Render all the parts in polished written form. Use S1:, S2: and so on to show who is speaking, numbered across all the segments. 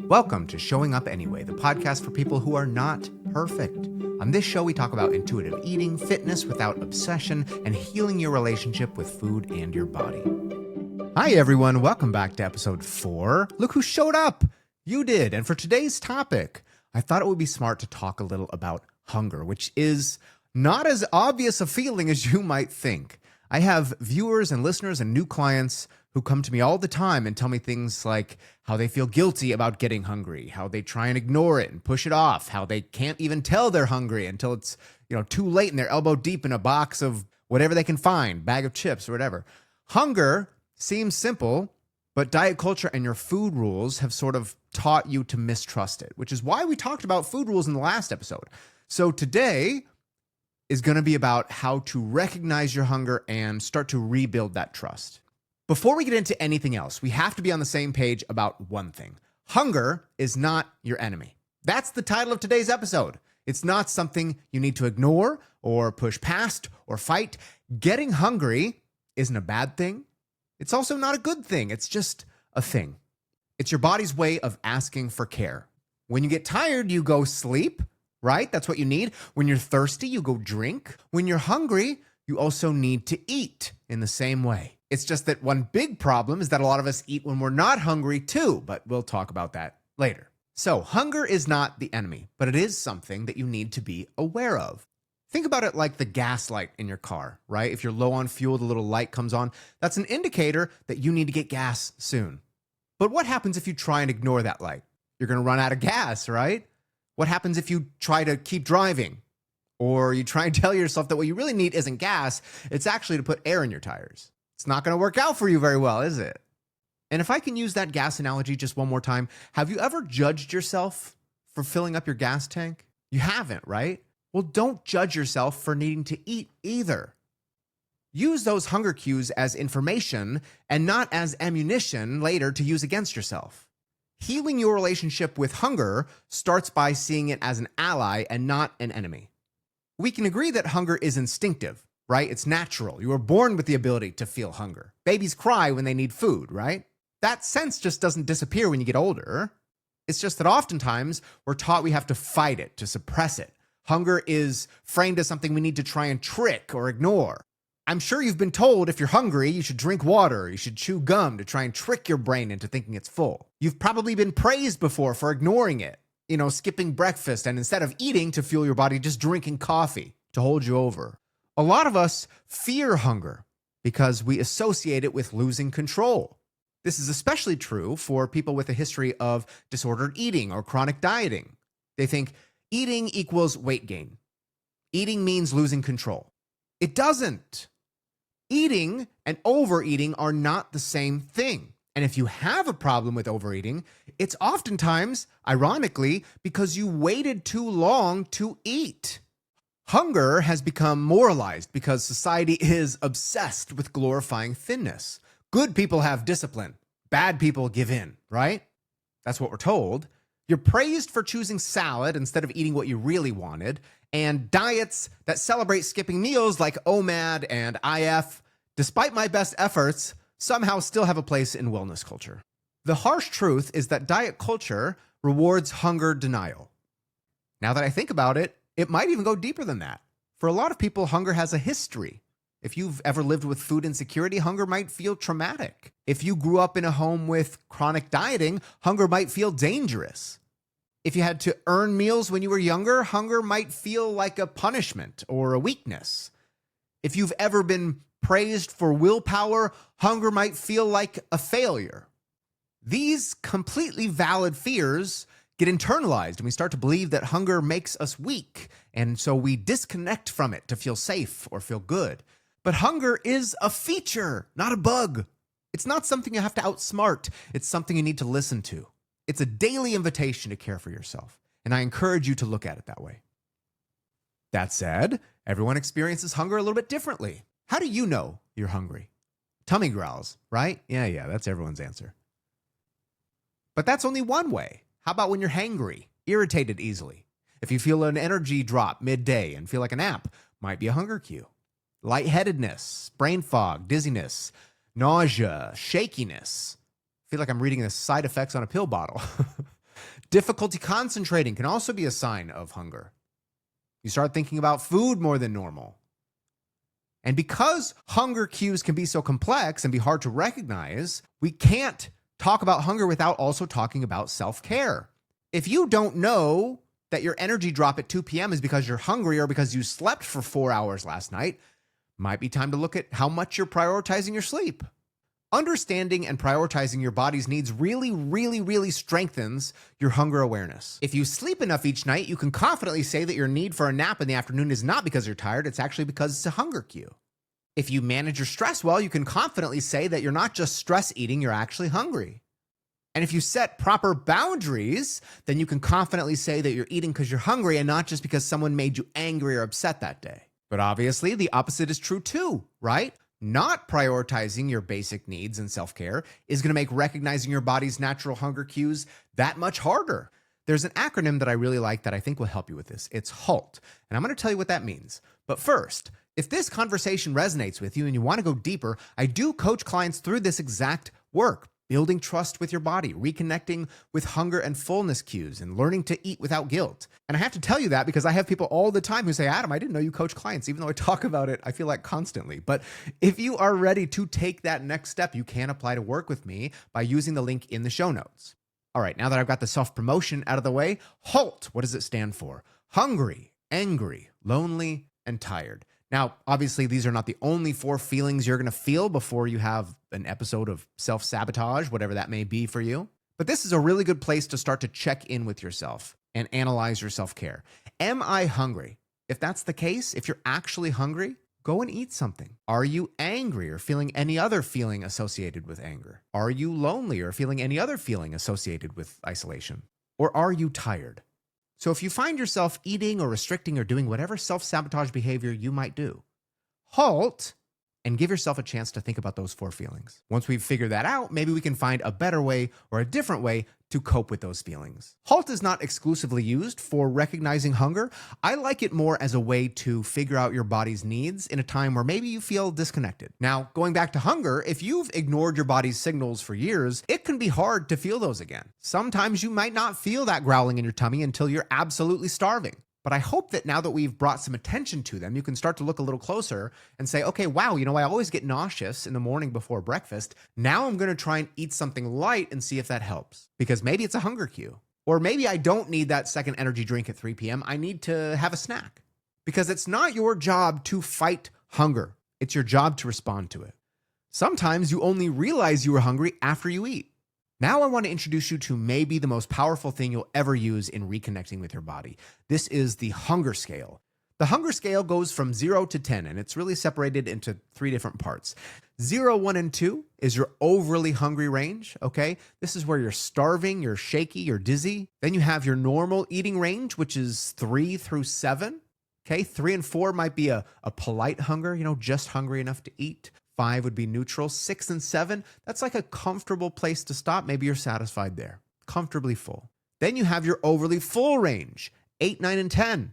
S1: Welcome to Showing Up Anyway, the podcast for people who are not perfect. On this show, we talk about intuitive eating, fitness without obsession, and healing your relationship with food and your body. Hi, everyone. Welcome back to episode 4. Look who showed up. You did. And for today's topic, I thought it would be smart to talk a little about hunger, which is not as obvious a feeling as you might think. I have viewers and listeners and new clients who come to me all the time and tell me things like how they feel guilty about getting hungry, how they try and ignore it and push it off, how they can't even tell they're hungry until it's, too late and they're elbow deep in a box of whatever they can find, bag of chips or whatever. Hunger seems simple, but diet culture and your food rules have sort of taught you to mistrust it, which is why we talked about food rules in the last episode. So today is going to be about how to recognize your hunger and start to rebuild that trust. Before we get into anything else, we have to be on the same page about one thing. Hunger is not your enemy. That's the title of today's episode. It's not something you need to ignore or push past or fight. Getting hungry isn't a bad thing. It's also not a good thing. It's just a thing. It's your body's way of asking for care. When you get tired, you go sleep, right? That's what you need. When you're thirsty, you go drink. When you're hungry, you also need to eat in the same way. It's just that one big problem is that a lot of us eat when we're not hungry too, but we'll talk about that later. So hunger is not the enemy, but it is something that you need to be aware of. Think about it like the gas light in your car, right? If you're low on fuel, the little light comes on. That's an indicator that you need to get gas soon. But what happens if you try and ignore that light? You're going to run out of gas, right? What happens if you try to keep driving? Or you try and tell yourself that what you really need isn't gas, it's actually to put air in your tires. It's not going to work out for you very well, is it? And if I can use that gas analogy just one more time, have you ever judged yourself for filling up your gas tank? You haven't, right? Well, don't judge yourself for needing to eat either. Use those hunger cues as information and not as ammunition later to use against yourself. Healing your relationship with hunger starts by seeing it as an ally and not an enemy. We can agree that hunger is instinctive, right? It's natural. You were born with the ability to feel hunger. Babies cry when they need food, right? That sense just doesn't disappear when you get older. It's just that oftentimes we're taught we have to fight it, to suppress it. Hunger is framed as something we need to try and trick or ignore. I'm sure you've been told if you're hungry, you should drink water, you should chew gum to try and trick your brain into thinking it's full. You've probably been praised before for ignoring it, skipping breakfast and instead of eating to fuel your body, just drinking coffee to hold you over. A lot of us fear hunger because we associate it with losing control. This is especially true for people with a history of disordered eating or chronic dieting. They think eating equals weight gain. Eating means losing control. It doesn't. Eating and overeating are not the same thing. And if you have a problem with overeating, it's oftentimes, ironically, because you waited too long to eat. Hunger has become moralized because society is obsessed with glorifying thinness. Good people have discipline. Bad people give in, right? That's what we're told. You're praised for choosing salad instead of eating what you really wanted, and diets that celebrate skipping meals like OMAD and IF, despite my best efforts, somehow still have a place in wellness culture. The harsh truth is that diet culture rewards hunger denial. Now that I think about it, it might even go deeper than that. For a lot of people, hunger has a history. If you've ever lived with food insecurity, hunger might feel traumatic. If you grew up in a home with chronic dieting, hunger might feel dangerous. If you had to earn meals when you were younger, hunger might feel like a punishment or a weakness. If you've ever been praised for willpower, hunger might feel like a failure. These completely valid fears get internalized and we start to believe that hunger makes us weak, and so we disconnect from it to feel safe or feel good. But hunger is a feature, not a bug. It's not something you have to outsmart. It's something you need to listen to. It's a daily invitation to care for yourself, and I encourage you to look at it that way. That said, everyone experiences hunger a little bit differently. How do you know you're hungry? Tummy growls, right? Yeah, that's everyone's answer. But that's only one way. How about when you're hangry, irritated easily? If you feel an energy drop midday and feel like a nap, might be a hunger cue. Lightheadedness, brain fog, dizziness, nausea, shakiness. I feel like I'm reading the side effects on a pill bottle. Difficulty concentrating can also be a sign of hunger. You start thinking about food more than normal. And because hunger cues can be so complex and be hard to recognize, we can't talk about hunger without also talking about self-care. If you don't know that your energy drop at 2 p.m. is because you're hungry or because you slept for 4 hours last night, might be time to look at how much you're prioritizing your sleep. Understanding and prioritizing your body's needs really strengthens your hunger awareness. If you sleep enough each night, you can confidently say that your need for a nap in the afternoon is not because you're tired, it's actually because it's a hunger cue. If you manage your stress well, you can confidently say that you're not just stress eating, you're actually hungry. And if you set proper boundaries, then you can confidently say that you're eating because you're hungry and not just because someone made you angry or upset that day. But obviously, the opposite is true too, right? Not prioritizing your basic needs and self-care is going to make recognizing your body's natural hunger cues that much harder. There's an acronym that I really like that I think will help you with this. It's HALT, and I'm going to tell you what that means. But first, if this conversation resonates with you and you want to go deeper, I do coach clients through this exact work. Building trust with your body, reconnecting with hunger and fullness cues, and learning to eat without guilt. And I have to tell you that because I have people all the time who say, Adam, I didn't know you coach clients, even though I talk about it, I feel like constantly. But if you are ready to take that next step, you can apply to work with me by using the link in the show notes. All right, now that I've got the self-promotion out of the way, HALT, what does it stand for? Hungry, angry, lonely, and tired. Now, obviously, these are not the only 4 feelings you're going to feel before you have an episode of self-sabotage, whatever that may be for you. But this is a really good place to start to check in with yourself and analyze your self-care. Am I hungry? If that's the case, if you're actually hungry, go and eat something. Are you angry or feeling any other feeling associated with anger? Are you lonely or feeling any other feeling associated with isolation? Or are you tired? So if you find yourself eating or restricting or doing whatever self-sabotage behavior you might do, halt and give yourself a chance to think about those 4 feelings. Once we've figured that out, maybe we can find a better way or a different way to cope with those feelings. HALT is not exclusively used for recognizing hunger. I like it more as a way to figure out your body's needs in a time where maybe you feel disconnected. Now, going back to hunger, if you've ignored your body's signals for years, it can be hard to feel those again. Sometimes you might not feel that growling in your tummy until you're absolutely starving. But I hope that now that we've brought some attention to them, you can start to look a little closer and say, okay, wow, I always get nauseous in the morning before breakfast. Now I'm going to try and eat something light and see if that helps. Because maybe it's a hunger cue. Or maybe I don't need that second energy drink at 3 p.m. I need to have a snack. Because it's not your job to fight hunger. It's your job to respond to it. Sometimes you only realize you are hungry after you eat. Now I want to introduce you to maybe the most powerful thing you'll ever use in reconnecting with your body. This is the hunger scale. The hunger scale goes from 0 to 10, and it's really separated into 3 different parts. 0, 1, and 2 is your overly hungry range, okay? This is where you're starving, you're shaky, you're dizzy. Then you have your normal eating range, which is 3 through 7. Okay, 3 and 4 might be a polite hunger, just hungry enough to eat. 5 would be neutral. 6 and 7, that's like a comfortable place to stop. Maybe you're satisfied there, comfortably full. Then you have your overly full range, 8, 9, and 10.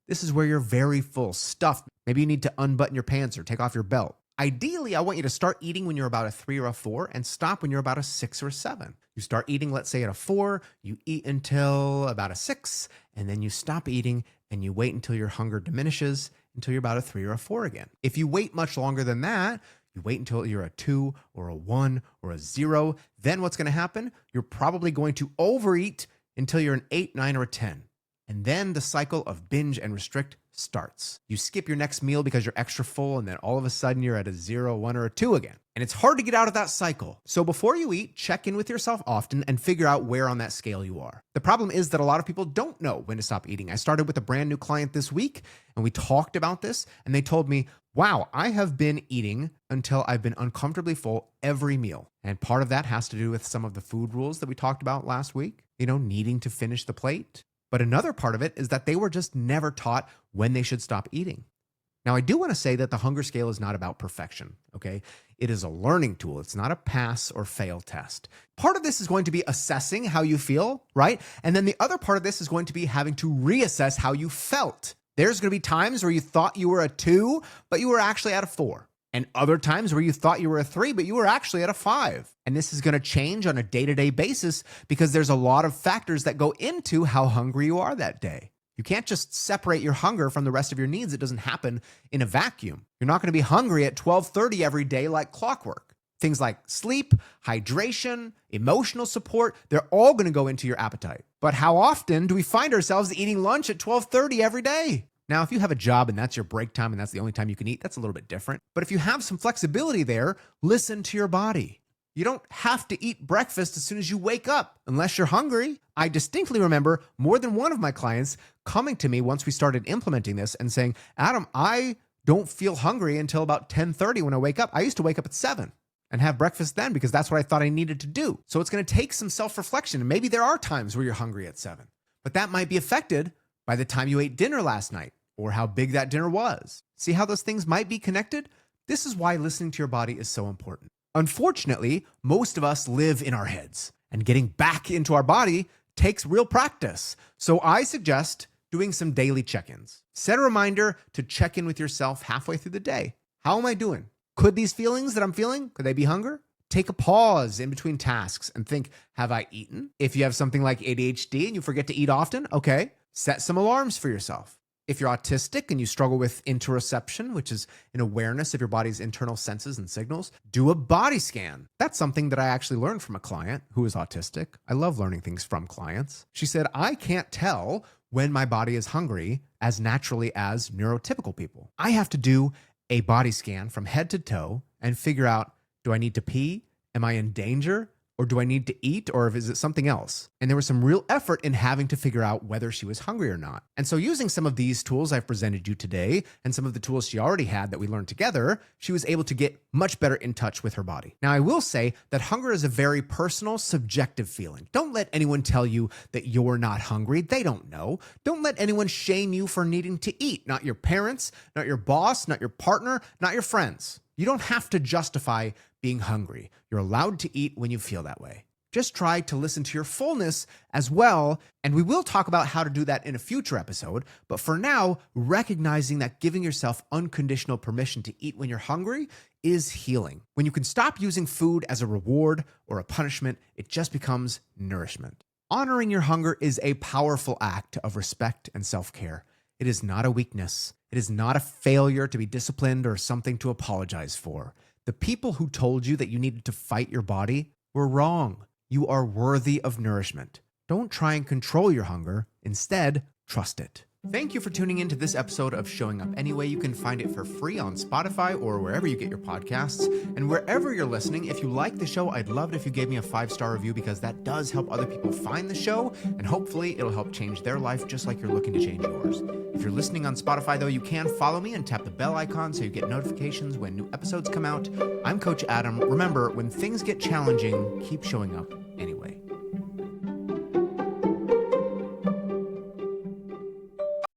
S1: This is where you're very full, stuffed. Maybe you need to unbutton your pants or take off your belt. Ideally, I want you to start eating when you're about a 3 or a 4 and stop when you're about a 6 or a 7. You start eating, let's say, at a 4, you eat until about a 6, and then you stop eating and you wait until your hunger diminishes until you're about a 3 or a 4 again. If you wait much longer than that, you wait until you're a 2 or a 1 or a 0. Then what's going to happen? You're probably going to overeat until you're an 8, 9, or a 10. And then the cycle of binge and restrict starts. You skip your next meal because you're extra full, and then all of a sudden you're at a 0, 1, or a 2 again. And it's hard to get out of that cycle. So before you eat, check in with yourself often and figure out where on that scale you are. The problem is that a lot of people don't know when to stop eating. I started with a brand new client this week, and we talked about this, and they told me, wow, I have been eating until I've been uncomfortably full every meal. And part of that has to do with some of the food rules that we talked about last week, needing to finish the plate. But another part of it is that they were just never taught when they should stop eating. Now, I do want to say that the hunger scale is not about perfection, okay? It is a learning tool. It's not a pass or fail test. Part of this is going to be assessing how you feel, right? And then the other part of this is going to be having to reassess how you felt. There's going to be times where you thought you were a 2, but you were actually at a 4. And other times where you thought you were a 3, but you were actually at a 5. And this is going to change on a day-to-day basis because there's a lot of factors that go into how hungry you are that day. You can't just separate your hunger from the rest of your needs. It doesn't happen in a vacuum. You're not going to be hungry at 12:30 every day like clockwork. Things like sleep, hydration, emotional support, they're all going to go into your appetite. But how often do we find ourselves eating lunch at 12:30 every day? Now, if you have a job and that's your break time and that's the only time you can eat, that's a little bit different. But if you have some flexibility there, listen to your body. You don't have to eat breakfast as soon as you wake up, unless you're hungry. I distinctly remember more than one of my clients coming to me once we started implementing this and saying, Adam, I don't feel hungry until about 10:30 when I wake up. I used to wake up at 7 and have breakfast then because that's what I thought I needed to do. So it's going to take some self-reflection. And maybe there are times where you're hungry at 7, but that might be affected by the time you ate dinner last night or how big that dinner was. See how those things might be connected? This is why listening to your body is so important. Unfortunately, most of us live in our heads, and getting back into our body takes real practice. So I suggest doing some daily check-ins. Set a reminder to check in with yourself halfway through the day. How am I doing? Could these feelings that I'm feeling, could they be hunger? Take a pause in between tasks and think, have I eaten? If you have something like ADHD and you forget to eat often, okay, set some alarms for yourself. If you're autistic and you struggle with interoception, which is an awareness of your body's internal senses and signals, do a body scan. That's something that I actually learned from a client who is autistic. I love learning things from clients. She said, I can't tell when my body is hungry as naturally as neurotypical people. I have to do a body scan from head to toe and figure out, do I need to pee? Am I in danger? Or do I need to eat, or is it something else? And there was some real effort in having to figure out whether she was hungry or not. And so using some of these tools I've presented you today, and some of the tools she already had that we learned together, she was able to get much better in touch with her body. Now, I will say that hunger is a very personal, subjective feeling. Don't let anyone tell you that you're not hungry. They don't know. Don't let anyone shame you for needing to eat. Not your parents, not your boss, not your partner, not your friends. You don't have to justify being hungry. You're allowed to eat when you feel that way. Just try to listen to your fullness as well, and we will talk about how to do that in a future episode. But for now, recognizing that giving yourself unconditional permission to eat when you're hungry is healing. When you can stop using food as a reward or a punishment, it just becomes nourishment. Honoring your hunger is a powerful act of respect and self-care. It is not a weakness. It is not a failure to be disciplined or something to apologize for. The people who told you that you needed to fight your body were wrong. You are worthy of nourishment. Don't try and control your hunger. Instead, trust it. Thank you for tuning in to this episode of Showing Up Anyway. You can find it for free on Spotify or wherever you get your podcasts. And wherever you're listening, if you like the show, I'd love it if you gave me a 5-star review because that does help other people find the show. And hopefully it'll help change their life just like you're looking to change yours. If you're listening on Spotify, though, you can follow me and tap the bell icon so you get notifications when new episodes come out. I'm Coach Adam. Remember, when things get challenging, keep showing up